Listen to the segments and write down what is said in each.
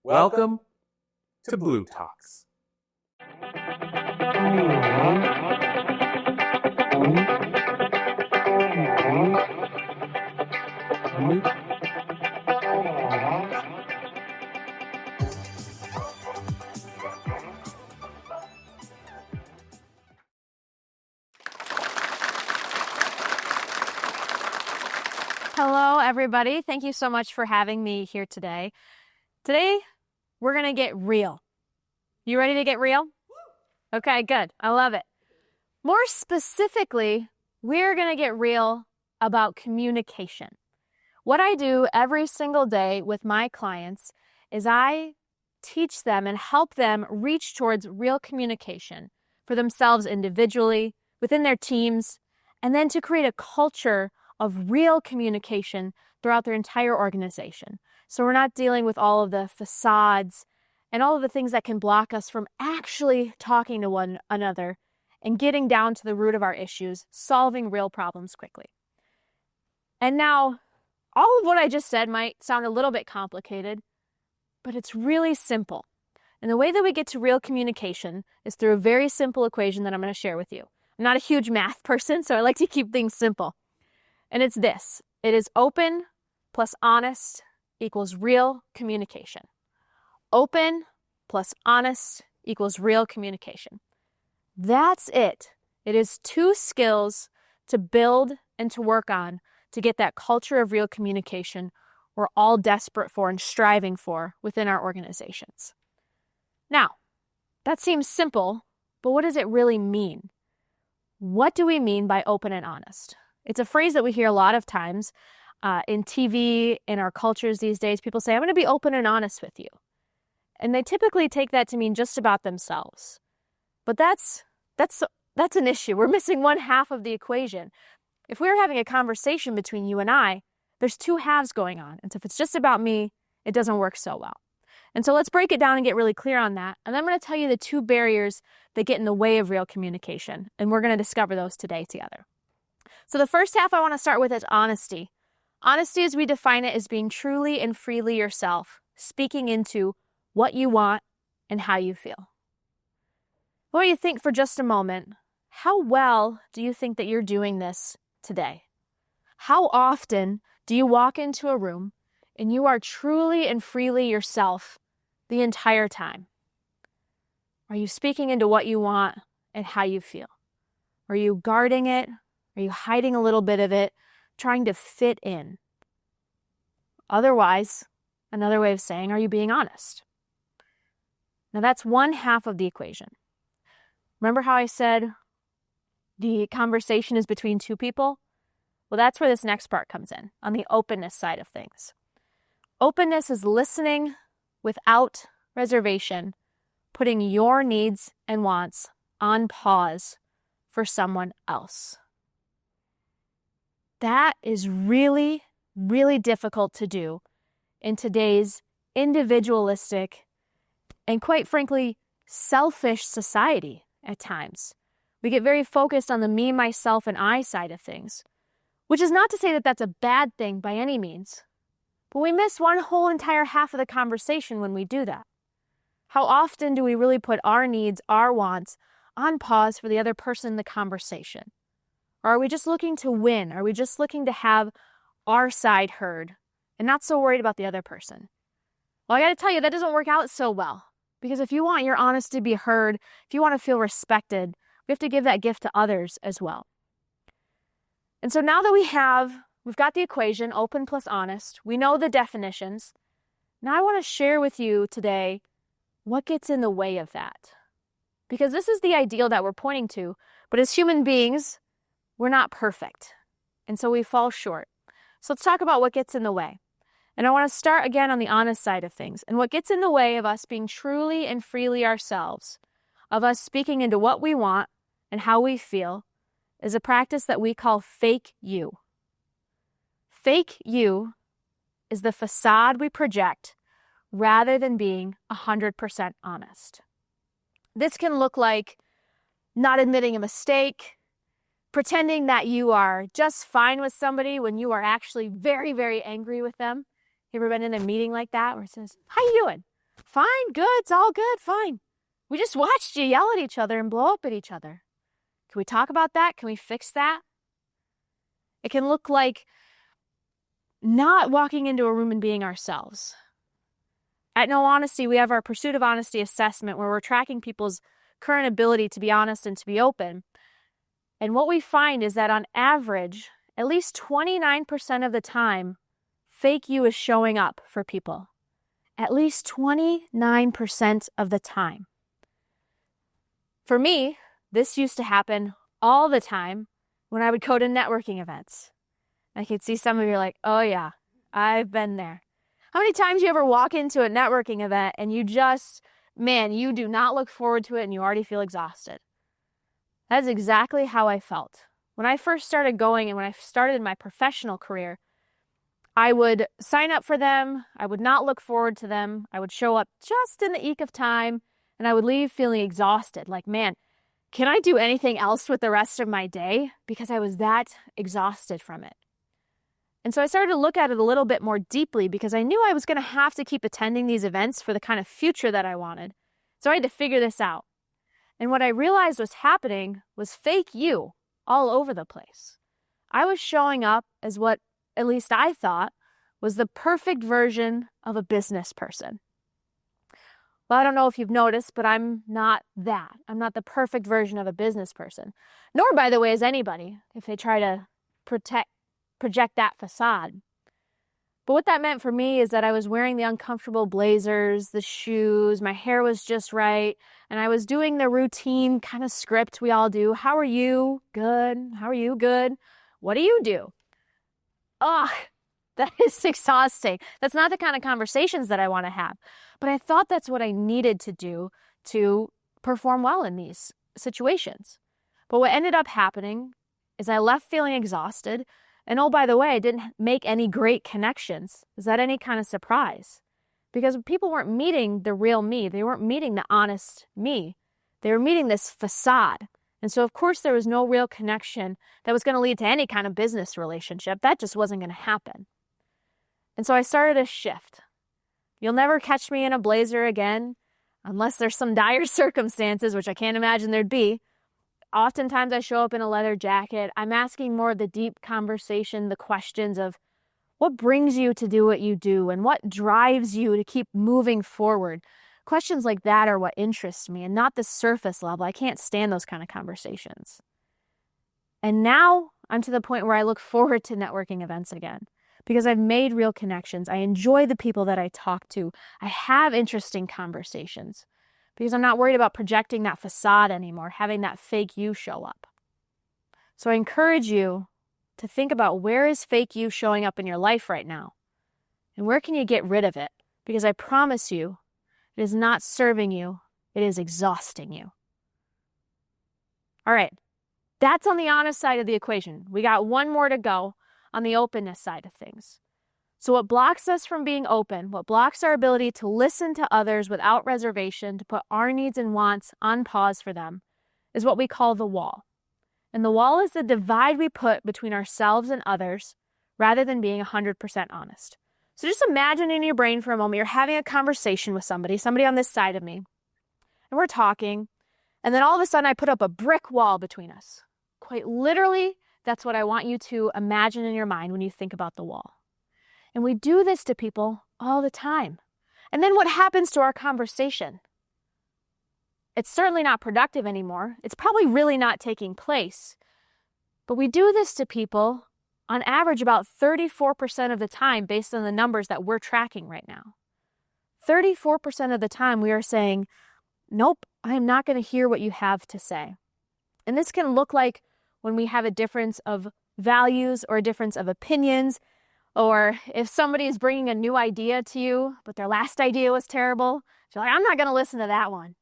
Welcome to Blue Talks. Hello, everybody. Thank you so much for having me here today. Today, we're going to get real. You ready to get real? Okay, good. I love it. More specifically, we're going to get real about communication. What I do every single day with my clients is I teach them and help them reach towards real communication for themselves individually, within their teams, and then to create a culture of real communication throughout their entire organization. So we're not dealing with all of the facades and all of the things that can block us from actually talking to one another and getting down to the root of our issues, solving real problems quickly. And now, all of what I just said might sound a little bit complicated, but it's really simple. And the way that we get to real communication is through a very simple equation that I'm going to share with you. I'm not a huge math person, so I like to keep things simple. And it's this. It is open plus honest equals real communication. Open plus honest equals real communication. That's it. It is 2 skills to build and to work on to get that culture of real communication we're all desperate for and striving for within our organizations. Now, that seems simple, but what does it really mean? What do we mean by open and honest? It's a phrase that we hear a lot of times in TV, in our cultures these days. People say, I'm going to be open and honest with you. And they typically take that to mean just about themselves. But that's an issue. We're missing one half of the equation. If we were having a conversation between you and I, there's 2 halves going on. And so if it's just about me, it doesn't work so well. And so let's break it down and get really clear on that. And I'm going to tell you the 2 barriers that get in the way of real communication. And we're going to discover those today together. So the first half I want to start with is honesty. Honesty, as we define it, is being truly and freely yourself, speaking into what you want and how you feel. I want you to think for just a moment, how well do you think that you're doing this today? How often do you walk into a room and you are truly and freely yourself the entire time? Are you speaking into what you want and how you feel? Are you guarding it? Are you hiding a little bit of it, trying to fit in? Otherwise, another way of saying, are you being honest? Now that's one half of the equation. Remember how I said the conversation is between 2 people? Well, that's where this next part comes in, on the openness side of things. Openness is listening without reservation, putting your needs and wants on pause for someone else. That is really, really difficult to do in today's individualistic and, quite frankly, selfish society at times. We get very focused on the me, myself, and I side of things, which is not to say that that's a bad thing by any means, but we miss one whole entire half of the conversation when we do that. How often do we really put our needs, our wants, on pause for the other person in the conversation? Or are we just looking to win? Are we just looking to have our side heard and not so worried about the other person? Well, I got to tell you, that doesn't work out so well. Because if you want your honesty to be heard, if you want to feel respected, we have to give that gift to others as well. And so now that we've got the equation, open plus honest, we know the definitions. Now I want to share with you today what gets in the way of that. Because this is the ideal that we're pointing to, but as human beings, we're not perfect. And so we fall short. So let's talk about what gets in the way. And I want to start again on the honest side of things. And what gets in the way of us being truly and freely ourselves, of us speaking into what we want and how we feel, is a practice that we call fake you. Fake you is the facade we project rather than being 100% honest. This can look like not admitting a mistake, pretending that you are just fine with somebody when you are actually very, very angry with them. You ever been in a meeting like that where it says, how you doing? Fine, good, it's all good, fine. We just watched you yell at each other and blow up at each other. Can we talk about that? Can we fix that? It can look like not walking into a room and being ourselves. At No Honesty, we have our Pursuit of Honesty assessment where we're tracking people's current ability to be honest and to be open. And what we find is that on average, at least 29% of the time, fake you is showing up for people. At least 29% of the time. For me, this used to happen all the time when I would go to networking events. I could see some of you are like, oh yeah, I've been there. How many times you ever walk into a networking event and you just, you do not look forward to it and you already feel exhausted? That's exactly how I felt. When I first started going and when I started my professional career, I would sign up for them. I would not look forward to them. I would show up just in the eke of time and I would leave feeling exhausted. Like, man, can I do anything else with the rest of my day? Because I was that exhausted from it. And so I started to look at it a little bit more deeply because I knew I was going to have to keep attending these events for the kind of future that I wanted. So I had to figure this out. And what I realized was happening was fake you all over the place. I was showing up as what, at least I thought, was the perfect version of a business person. Well, I don't know if you've noticed, but I'm not that. I'm not the perfect version of a business person. Nor, by the way, is anybody if they try to project that facade. But what that meant for me is that I was wearing the uncomfortable blazers, the shoes, my hair was just right, and I was doing the routine kind of script we all do. How are you? Good. How are you? Good. What do you do? Ugh, that is exhausting. That's not the kind of conversations that I want to have. But I thought that's what I needed to do to perform well in these situations. But what ended up happening is I left feeling exhausted. And oh, by the way, I didn't make any great connections. Is that any kind of surprise? Because people weren't meeting the real me. They weren't meeting the honest me. They were meeting this facade. And so, of course, there was no real connection that was going to lead to any kind of business relationship. That just wasn't going to happen. And so I started a shift. You'll never catch me in a blazer again, unless there's some dire circumstances, which I can't imagine there'd be. Oftentimes I show up in a leather jacket. I'm asking more of the deep conversation, the questions of what brings you to do what you do and what drives you to keep moving forward. Questions like that are what interests me and not the surface level. I can't stand those kind of conversations. And now I'm to the point where I look forward to networking events again because I've made real connections. I enjoy the people that I talk to. I have interesting conversations because I'm not worried about projecting that facade anymore, having that fake you show up. So I encourage you to think about where is fake you showing up in your life right now and where can you get rid of it? Because I promise you, it is not serving you. It is exhausting you. All right. That's on the honest side of the equation. We got one more to go on the openness side of things. So what blocks us from being open, what blocks our ability to listen to others without reservation, to put our needs and wants on pause for them, is what we call the wall. And the wall is the divide we put between ourselves and others rather than being 100% honest. So just imagine in your brain for a moment, you're having a conversation with somebody on this side of me, and we're talking, and then all of a sudden I put up a brick wall between us. Quite literally, that's what I want you to imagine in your mind when you think about the wall. And we do this to people all the time. And then what happens to our conversation? It's certainly not productive anymore. It's probably really not taking place. But we do this to people on average about 34% of the time based on the numbers that we're tracking right now. 34% of the time we are saying, nope, I am not going to hear what you have to say. And this can look like when we have a difference of values or a difference of opinions, or if somebody is bringing a new idea to you, but their last idea was terrible, you're like, I'm not going to listen to that one.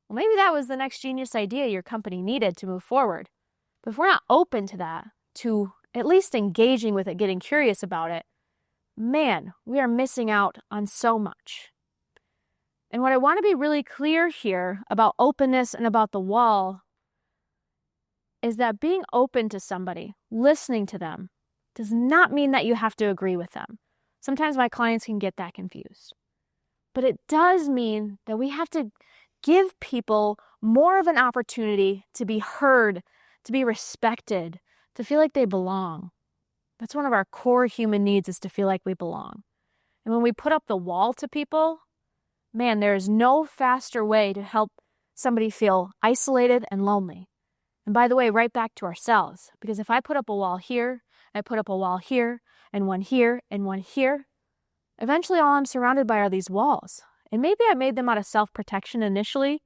Well, maybe that was the next genius idea your company needed to move forward. But if we're not open to that, to at least engaging with it, getting curious about it, man, we are missing out on so much. And what I want to be really clear here about openness and about the wall is that being open to somebody, listening to them, does not mean that you have to agree with them. Sometimes my clients can get that confused. But it does mean that we have to give people more of an opportunity to be heard, to be respected, to feel like they belong. That's one of our core human needs, is to feel like we belong. And when we put up the wall to people, man, there is no faster way to help somebody feel isolated and lonely. And by the way, right back to ourselves, because if I put up a wall here, I put up a wall here, and one here, and one here, eventually all I'm surrounded by are these walls. And maybe I made them out of self-protection initially,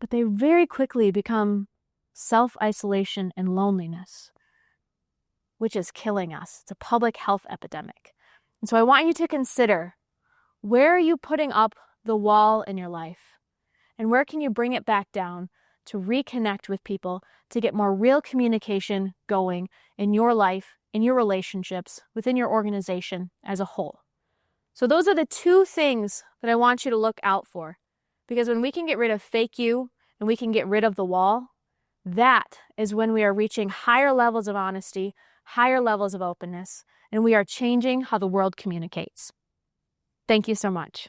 but they very quickly become self-isolation and loneliness, which is killing us. It's a public health epidemic. And so I want you to consider, where are you putting up the wall in your life? And where can you bring it back down to reconnect with people, to get more real communication going in your life, in your relationships, within your organization as a whole? So those are the two things that I want you to look out for. Because when we can get rid of fake you and we can get rid of the wall, that is when we are reaching higher levels of honesty, higher levels of openness, and we are changing how the world communicates. Thank you so much.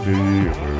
The